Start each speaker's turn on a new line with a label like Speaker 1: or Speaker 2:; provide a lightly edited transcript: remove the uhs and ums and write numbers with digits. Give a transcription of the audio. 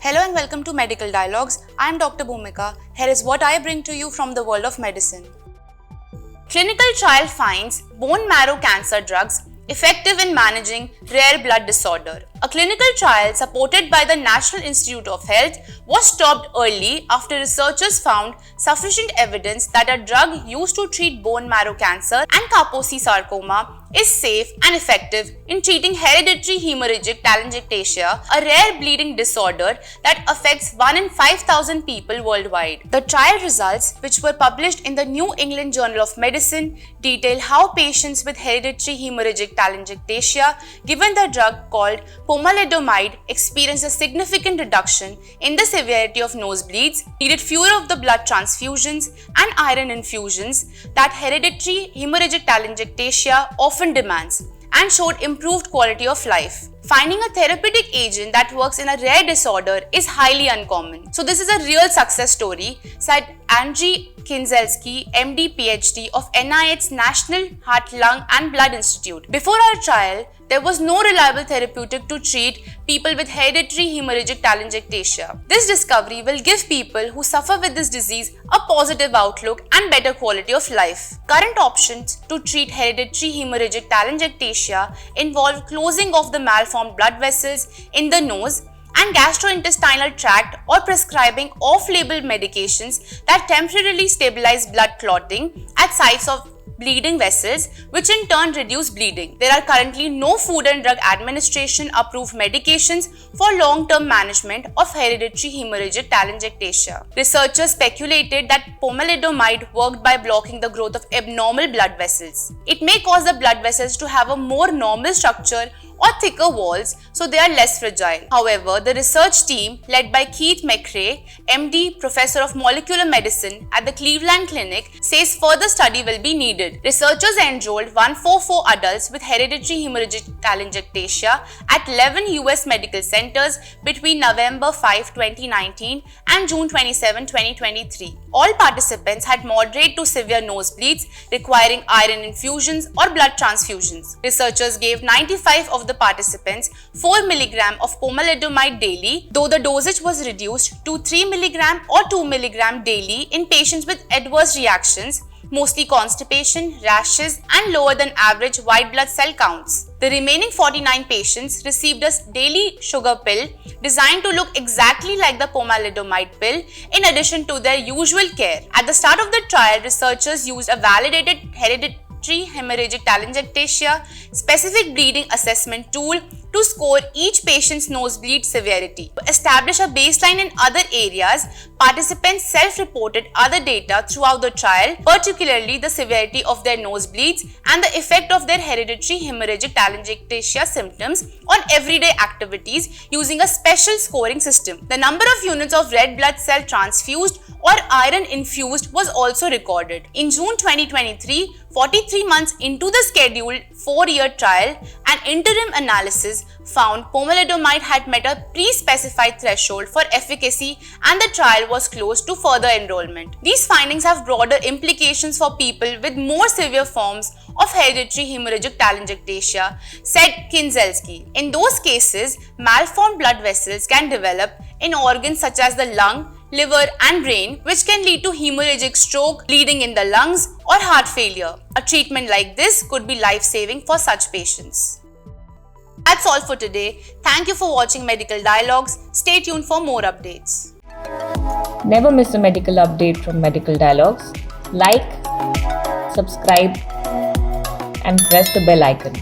Speaker 1: Hello and welcome to Medical Dialogues. I am Dr. Bhumika. Here is what I bring to you from the world of medicine. Clinical trial finds bone marrow cancer drugs effective in managing rare blood disorder. A clinical trial supported by the National Institute of Health was stopped early after researchers found sufficient evidence that a drug used to treat bone marrow cancer and Kaposi sarcoma is safe and effective in treating hereditary hemorrhagic telangiectasia, a rare bleeding disorder that affects 1 in 5,000 people worldwide. The trial results, which were published in the New England Journal of Medicine, detail how patients with hereditary hemorrhagic telangiectasia given the drug called pomalidomide experienced a significant reduction in the severity of nosebleeds, needed fewer of the blood transfusions and iron infusions that hereditary hemorrhagic telangiectasia often demands, and showed improved quality of life. Finding a therapeutic agent that works in a rare disorder is highly uncommon. So this is a real success story, said Andrzej Kinzelski, MD PhD of NIH's National Heart, Lung and Blood Institute. Before our trial, there was no reliable therapeutic to treat people with hereditary hemorrhagic telangiectasia. This discovery will give people who suffer with this disease a positive outlook and better quality of life. Current options to treat hereditary hemorrhagic telangiectasia involve closing of the malformed blood vessels in the nose and gastrointestinal tract, or prescribing off-label medications that temporarily stabilize blood clotting at sites of bleeding vessels, which in turn reduce bleeding. There are currently no Food and Drug Administration approved medications for long-term management of hereditary hemorrhagic telangiectasia. Researchers speculated that pomalidomide worked by blocking the growth of abnormal blood vessels. It may cause the blood vessels to have a more normal structure or thicker walls, so they are less fragile. However, the research team led by Keith McRae, MD, Professor of Molecular Medicine at the Cleveland Clinic, says further study will be needed. Researchers enrolled 144 adults with hereditary hemorrhagic telangiectasia at 11 US medical centers between November 5, 2019 and June 27, 2023. All participants had moderate to severe nosebleeds requiring iron infusions or blood transfusions. Researchers gave 95 of the participants 4 mg of pomalidomide daily, though the dosage was reduced to 3 mg or 2 mg daily in patients with adverse reactions, mostly constipation, rashes, and lower than average white blood cell counts. The remaining 49 patients received a daily sugar pill designed to look exactly like the pomalidomide pill in addition to their usual care. At the start of the trial, researchers used a validated hereditary hemorrhagic telangiectasia specific bleeding assessment tool to score each patient's nosebleed severity. To establish a baseline in other areas, participants self-reported other data throughout the trial, particularly the severity of their nosebleeds and the effect of their hereditary hemorrhagic telangiectasia symptoms on everyday activities using a special scoring system. The number of units of red blood cell transfused or iron infused was also recorded. In June 2023, 43 months into the scheduled 4-year trial, an interim analysis found pomalidomide had met a pre-specified threshold for efficacy and the trial was closed to further enrollment. These findings have broader implications for people with more severe forms of hereditary hemorrhagic telangiectasia, said Kinzelski. In those cases, malformed blood vessels can develop in organs such as the lung, liver and brain, which can lead to hemorrhagic stroke, bleeding in the lungs or heart failure. A treatment like this could be life-saving for such patients. That's all for today. Thank you for watching Medical Dialogues. Stay tuned for more updates.
Speaker 2: Never miss a medical update from Medical Dialogues. Like, subscribe and press the bell icon.